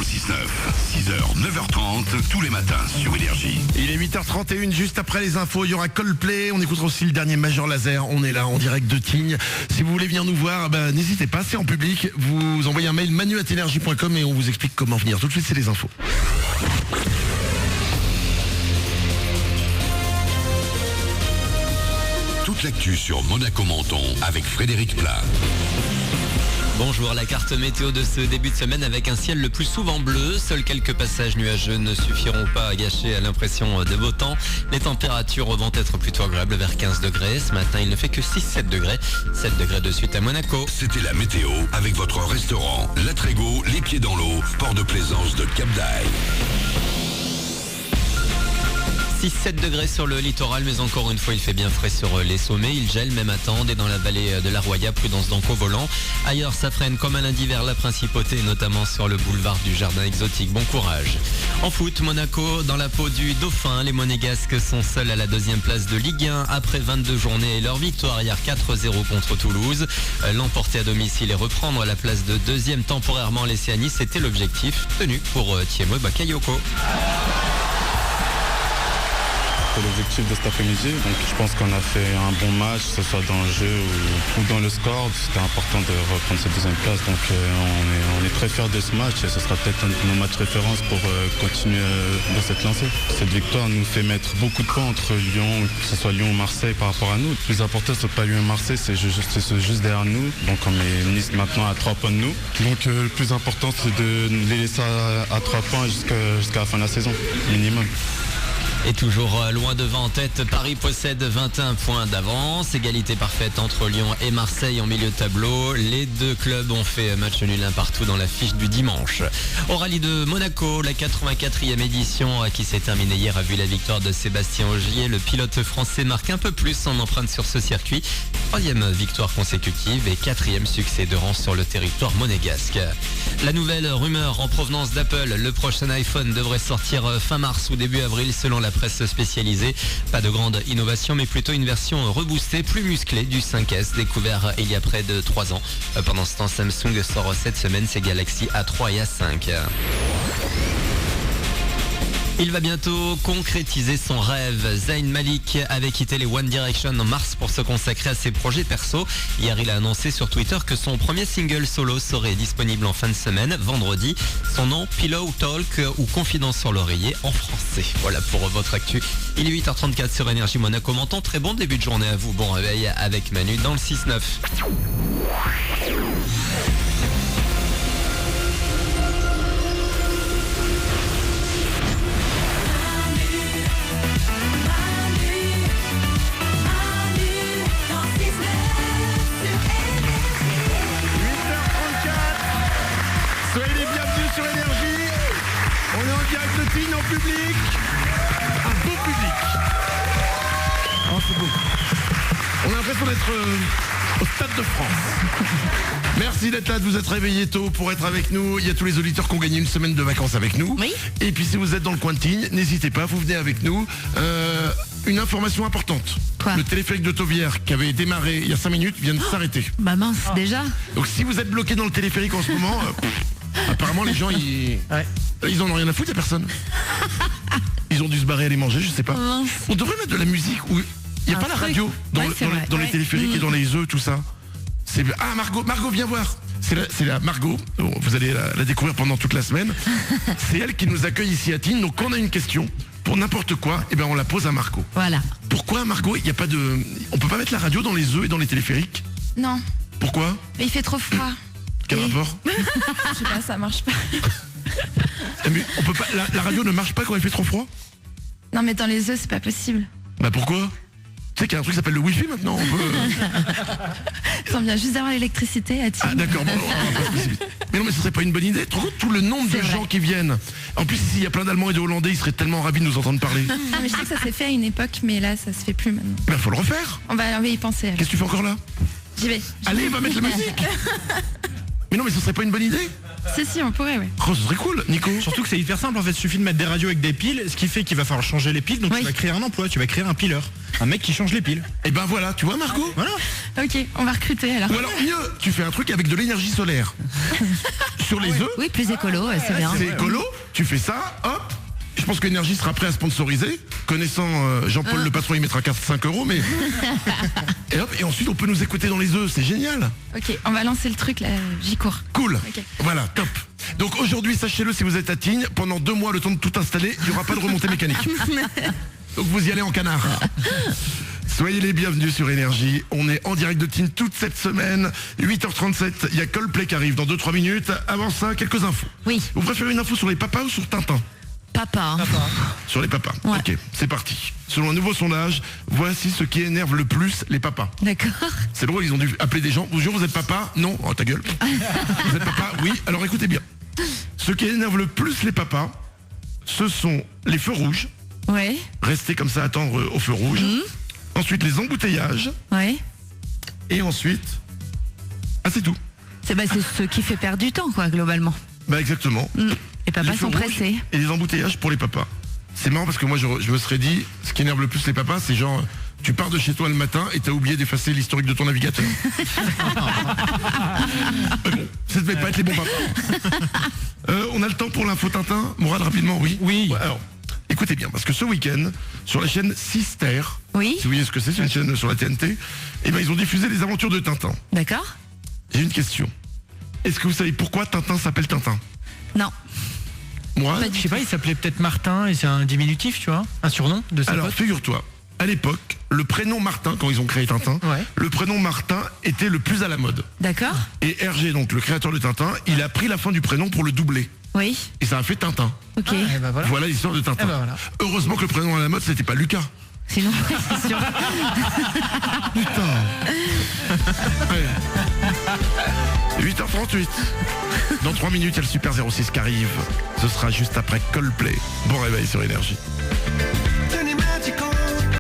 le 6-9. 6h, 9h30, tous les matins sur Énergie. Il est 8h31, juste après les infos, il y aura Coldplay, on écoutera aussi le dernier Major Laser, on est là en direct de Tignes. Si vous voulez venir nous voir, n'hésitez pas, c'est en public, vous envoyez un mail manu@energie.com et on vous explique comment venir. Tout de suite, c'est les infos. Toute l'actu sur Monaco-Menton avec Frédéric Plat. Bonjour, la carte météo de ce début de semaine avec un ciel le plus souvent bleu. Seuls quelques passages nuageux ne suffiront pas à gâcher l'impression de beau temps. Les températures vont être plutôt agréables vers 15 degrés. Ce matin, il ne fait que 6-7 degrés. 7 degrés de suite à Monaco. C'était la météo avec votre restaurant La Trégo, les pieds dans l'eau, port de plaisance de Cap d'Aille. 6-7 degrés sur le littoral, mais encore une fois, il fait bien frais sur les sommets. Il gèle même à Tende et dans la vallée de la Roya, prudence donc au volant. Ailleurs, ça freine comme un lundi vers la principauté, notamment sur le boulevard du Jardin Exotique. Bon courage. En foot, Monaco dans la peau du Dauphin. Les Monégasques sont seuls à la deuxième place de Ligue 1 après 22 journées et leur victoire hier 4-0 contre Toulouse. L'emporter à domicile et reprendre la place de deuxième temporairement laissée à Nice, c'était l'objectif tenu pour Thiemo Bakayoko. C'est l'objectif de cet après-midi, donc je pense qu'on a fait un bon match, que ce soit dans le jeu ou dans le score. C'était important de reprendre cette deuxième place, donc on est très fiers de ce match et ce sera peut-être un de nos matchs références pour continuer dans cette lancée. Cette victoire nous fait mettre beaucoup de points entre Lyon, que ce soit Lyon ou Marseille par rapport à nous. Le plus important, c'est pas Lyon et Marseille, c'est juste derrière nous, donc on est Nice maintenant à 3 points de nous. Donc le plus important, c'est de les laisser à 3 points jusqu'à la fin de la saison, minimum. Et toujours loin devant en tête, Paris possède 21 points d'avance. Égalité parfaite entre Lyon et Marseille en milieu de tableau. Les deux clubs ont fait match nul un partout dans la fiche du dimanche. Au rallye de Monaco, la 84e édition qui s'est terminée hier a vu la victoire de Sébastien Ogier. Le pilote français marque un peu plus en empreinte sur ce circuit. 3e victoire consécutive et 4e succès de rang sur le territoire monégasque. La nouvelle rumeur en provenance d'Apple, le prochain iPhone devrait sortir fin mars ou début avril selon la presse spécialisée. Pas de grande innovation mais plutôt une version reboostée, plus musclée du 5S découvert il y a près de 3 ans. Pendant ce temps, Samsung sort cette semaine ses Galaxy A3 et A5. Il va bientôt concrétiser son rêve. Zayn Malik avait quitté les One Direction en mars pour se consacrer à ses projets perso. Hier, il a annoncé sur Twitter que son premier single solo serait disponible en fin de semaine, vendredi. Son nom, Pillow Talk ou Confidence sur l'oreiller en français. Voilà pour votre actu. Il est 8h34 sur Énergie Monaco-Menton. Très bon début de journée à vous. Bon réveil avec Manu dans le 6-9. Soyez les bienvenus sur Énergie. On est en direct de Tignes en public. Un beau public. Oh, c'est beau. On a l'impression d'être au Stade de France. Merci d'être là, de vous être réveillés tôt pour être avec nous. Il y a tous les auditeurs qui ont gagné une semaine de vacances avec nous. Oui. Et puis si vous êtes dans le coin de Tignes, n'hésitez pas, vous venez avec nous. Une information importante. Quoi ? Le téléphérique de Tauvière qui avait démarré il y a 5 minutes vient de s'arrêter. Bah mince, déjà. Donc si vous êtes bloqué dans le téléphérique en ce moment, apparemment les gens ils en ont rien à foutre, y a personne. Ils ont dû se barrer aller manger, je sais pas. Mince. On devrait mettre de la musique où il n'y a pas la radio dans, dans les téléphériques et dans les œufs, tout ça. Ah, Margot, viens voir. C'est la Margot, vous allez la découvrir pendant toute la semaine. C'est elle qui nous accueille ici à Tignes. Donc quand on a une question, pour n'importe quoi, eh ben on la pose à Margot. Voilà. Pourquoi, Margot, il y a pas de... On peut pas mettre la radio dans les œufs et dans les téléphériques? Non, Pourquoi? mais il fait trop froid. Quel Et- rapport? Je sais pas, ça marche pas. Mais on peut pas... La radio ne marche pas quand il fait trop froid? Non, mais dans les œufs, c'est pas possible. Bah pourquoi? Tu sais qu'il y a un truc qui s'appelle le Wi-Fi maintenant, on peut... On vient juste d'avoir l'électricité à Tignes. Ah d'accord, bon, on va pas se précipiter. Mais non, mais ce serait pas une bonne idée. Tu te rends compte tout le nombre de C'est vrai. gens qui viennent. En plus, ici, il y a plein d'Allemands et de Hollandais, ils seraient tellement ravis de nous entendre parler. Ah, mais je sais que ça s'est fait à une époque, mais là, ça se fait plus maintenant. Ben, faut le refaire. On va y penser. alors. Qu'est-ce que tu fais encore là? J'y vais. Allez, va mettre la musique. Mais non, mais ce serait pas une bonne idée? Si, on pourrait, ouais. Oh, ce serait cool, Nico. Surtout que c'est hyper simple en fait, il suffit de mettre des radios avec des piles, ce qui fait qu'il va falloir changer les piles, donc Oui. tu vas créer un emploi, tu vas créer un pileur. Un mec qui change les piles. Et ben voilà, tu vois Marco. Voilà. Ok, on va recruter alors. Ou alors mieux, tu fais un truc avec de l'énergie solaire. Sur les œufs, Oui, plus écolo, c'est bien. c'est écolo, tu fais ça, hop. Je pense qu'Énergie sera prêt à sponsoriser. Connaissant Jean-Paul le patron, il mettra 5 euros, mais... et hop, et ensuite on peut nous écouter dans les œufs, c'est génial. Ok, on va lancer le truc là, j'y cours. Cool. Ok. Voilà, top. Donc aujourd'hui, sachez-le, si vous êtes à Tignes, pendant 2 mois, le temps de tout installer, il n'y aura pas de remontée mécanique. Donc vous y allez en canard. Soyez les bienvenus sur Énergie. On est en direct de Tignes toute cette semaine. 8h37, il y a Coldplay qui arrive dans 2-3 minutes. Avant ça, quelques infos. Oui. Vous préférez une info sur les papas ou sur Tintin? Papa. Sur les papas. Ouais. Ok, c'est parti. Selon un nouveau sondage, voici ce qui énerve le plus les papas. D'accord. C'est drôle, ils ont dû appeler des gens. Vous jurez, vous êtes papa? Non. Oh, ta gueule. Vous êtes papa? Oui. Alors écoutez bien. Ce qui énerve le plus les papas, ce sont les feux rouges. Ouais. Rester comme ça, attendre au feu rouge. Ensuite, les embouteillages. Ouais. Et ensuite... Ah, c'est tout. C'est ce qui fait perdre du temps, quoi, globalement. Bah, exactement. Les papas Les feux sont rouges pressés. Et les embouteillages pour les papas. C'est marrant parce que moi, je me serais dit, ce qui énerve le plus les papas, c'est genre... Tu pars de chez toi le matin et t'as oublié d'effacer l'historique de ton navigateur. Mais bon, ça ne devait pas être les bons papas. On a le temps pour l'info Tintin. Mourad, rapidement, oui. Oui. Ouais, alors, écoutez bien, parce que ce week-end, sur la chaîne Sister, Oui. si vous voyez ce que c'est une chaîne sur la TNT, eh ben, ils ont diffusé les aventures de Tintin. D'accord. J'ai une question. Est-ce que vous savez pourquoi Tintin s'appelle Tintin? Non. Mourad? Je sais pas, il s'appelait peut-être Martin et c'est un diminutif, tu vois, un surnom de ses Alors, potes. figure-toi, à l'époque, le prénom Martin, quand ils ont créé Tintin, Ouais. le prénom Martin était le plus à la mode. D'accord. Et Hergé, donc le créateur de Tintin, il a pris la fin du prénom pour le doubler. Oui. Et ça a fait Tintin. Ok. Et ben voilà. Voilà l'histoire de Tintin. Eh ben voilà. Heureusement que le prénom à la mode, c'était pas Lucas. Sinon, c'est sûr. Putain. Ouais. 8h38. Dans 3 minutes, il y a le Super 06 qui arrive. Ce sera juste après Coldplay. Bon réveil sur Énergie. Tenez-moi